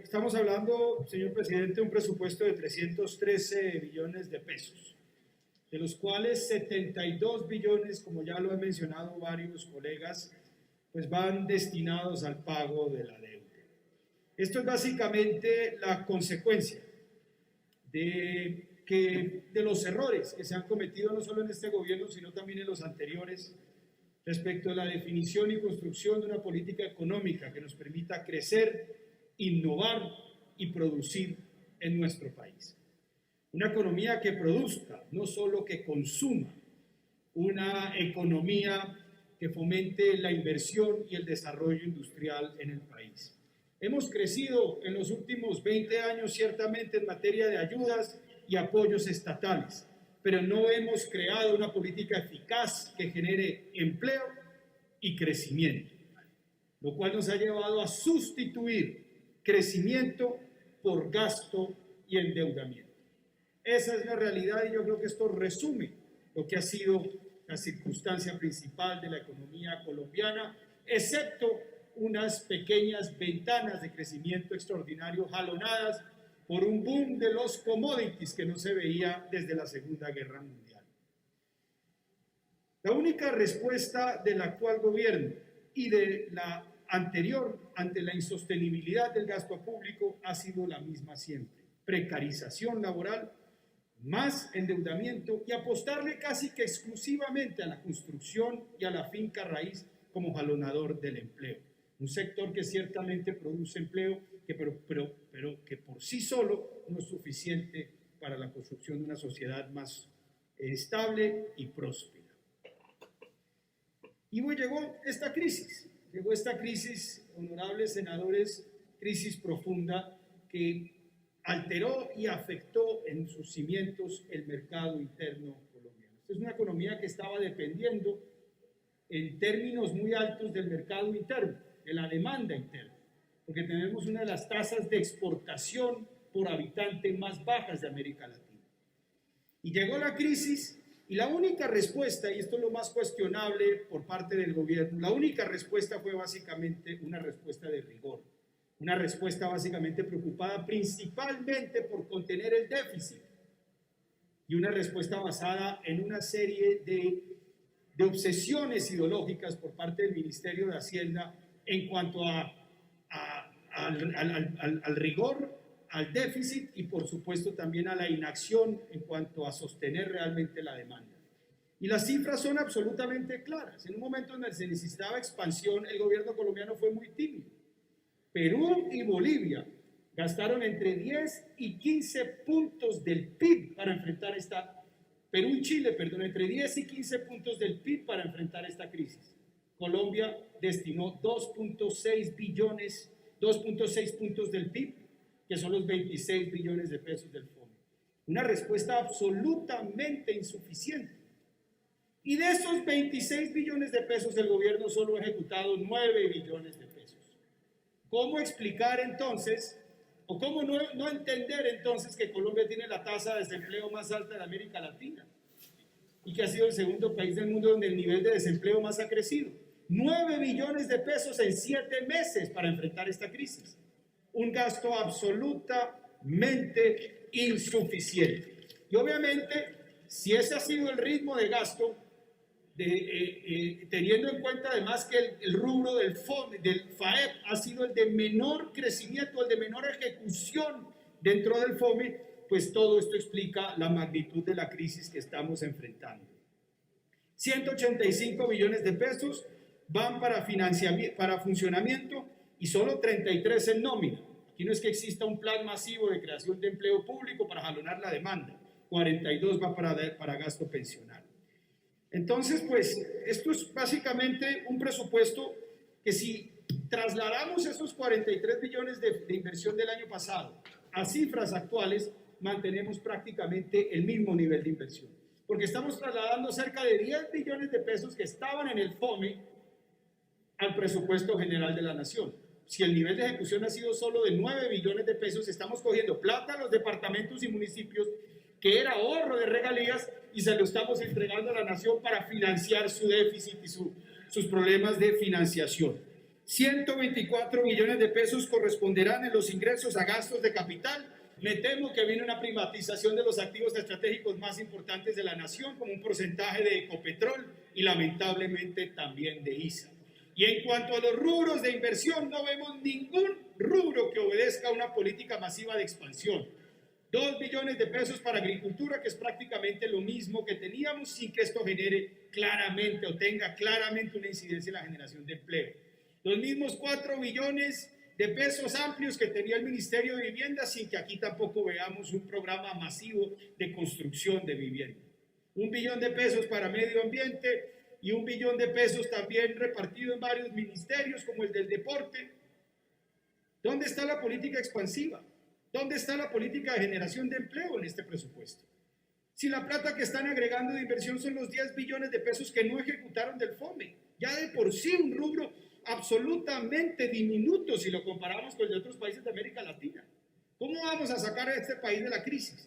estamos hablando, señor presidente, de un presupuesto de 313 billones de pesos, de los cuales 72 billones, como ya lo han mencionado varios colegas, pues van destinados al pago de la deuda. Esto es básicamente la consecuencia de los errores que se han cometido no solo en este gobierno, sino también en los anteriores, respecto a la definición y construcción de una política económica que nos permita crecer, innovar y producir en nuestro país. Una economía que produzca, no solo que consuma, una economía que fomente la inversión y el desarrollo industrial en el país. Hemos crecido en los últimos 20 años ciertamente en materia de ayudas y apoyos estatales, pero no hemos creado una política eficaz que genere empleo y crecimiento, lo cual nos ha llevado a sustituir crecimiento por gasto y endeudamiento. Esa es la realidad y yo creo que esto resume lo que ha sido la circunstancia principal de la economía colombiana, excepto unas pequeñas ventanas de crecimiento extraordinario jalonadas por un boom de los commodities que no se veía desde la Segunda Guerra Mundial. La única respuesta del actual gobierno y de la anterior ante la insostenibilidad del gasto público ha sido la misma siempre: precarización laboral, más endeudamiento y apostarle casi que exclusivamente a la construcción y a la finca raíz como jalonador del empleo. Un sector que ciertamente produce empleo, pero que por sí solo no es suficiente para la construcción de una sociedad más estable y próspera. Y llegó esta crisis, honorables senadores, crisis profunda que alteró y afectó en sus cimientos el mercado interno colombiano. Esta es una economía que estaba dependiendo en términos muy altos del mercado interno, de la demanda interna, porque tenemos una de las tasas de exportación por habitante más bajas de América Latina. Y llegó la crisis y la única respuesta, y esto es lo más cuestionable por parte del gobierno, la única respuesta fue básicamente una respuesta de rigor, una respuesta básicamente preocupada principalmente por contener el déficit y una respuesta basada en una serie de obsesiones ideológicas por parte del Ministerio de Hacienda en cuanto al rigor, al déficit y por supuesto también a la inacción en cuanto a sostener realmente la demanda. Y las cifras son absolutamente claras. En un momento en el que se necesitaba expansión, el gobierno colombiano fue muy tímido. Perú y Bolivia gastaron entre 10 y 15 puntos del PIB para enfrentar Perú y Chile, perdón, entre 10 y 15 puntos del PIB para enfrentar esta crisis. Colombia destinó 2.6 puntos del PIB, que son los 26 billones de pesos del FOME. Una respuesta absolutamente insuficiente. Y de esos 26 billones de pesos, el gobierno solo ha ejecutado 9 billones de pesos. ¿Cómo explicar entonces, o cómo no entender entonces que Colombia tiene la tasa de desempleo más alta de América Latina y que ha sido el segundo país del mundo donde el nivel de desempleo más ha crecido? 9 billones de pesos en 7 meses para enfrentar esta crisis. Un gasto absolutamente insuficiente. Y obviamente, si ese ha sido el ritmo de gasto, teniendo en cuenta además que el rubro del FAEP ha sido el de menor crecimiento, el de menor ejecución dentro del FOME, pues todo esto explica la magnitud de la crisis que estamos enfrentando. 185 billones de pesos van para funcionamiento y solo 33 en nómina. Aquí no es que exista un plan masivo de creación de empleo público para jalonar la demanda. 42 va para gasto pensional. Entonces, pues, esto es básicamente un presupuesto que si trasladamos esos 43 billones de inversión del año pasado a cifras actuales, mantenemos prácticamente el mismo nivel de inversión. Porque estamos trasladando cerca de 10 billones de pesos que estaban en el FOME al presupuesto general de la nación. Si el nivel de ejecución ha sido solo de 9 billones de pesos, estamos cogiendo plata a los departamentos y municipios que era ahorro de regalías y se lo estamos entregando a la nación para financiar su déficit y sus problemas de financiación. 124 billones de pesos corresponderán en los ingresos a gastos de capital. Me temo que viene una privatización de los activos estratégicos más importantes de la nación, como un porcentaje de Ecopetrol y lamentablemente también de ISA. Y en cuanto a los rubros de inversión, no vemos ningún rubro que obedezca a una política masiva de expansión. 2 billones de pesos para agricultura, que es prácticamente lo mismo que teníamos, sin que esto genere claramente o tenga claramente una incidencia en la generación de empleo. Los mismos 4 billones de pesos amplios que tenía el Ministerio de Vivienda, sin que aquí tampoco veamos un programa masivo de construcción de vivienda. 1 billón de pesos para medio ambiente y 1 billón de pesos también repartido en varios ministerios, como el del deporte. ¿Dónde está la política expansiva? ¿Dónde está la política de generación de empleo en este presupuesto? Si la plata que están agregando de inversión son los 10 billones de pesos que no ejecutaron del FOME, ya de por sí un rubro absolutamente diminuto si lo comparamos con el de otros países de América Latina. ¿Cómo vamos a sacar a este país de la crisis?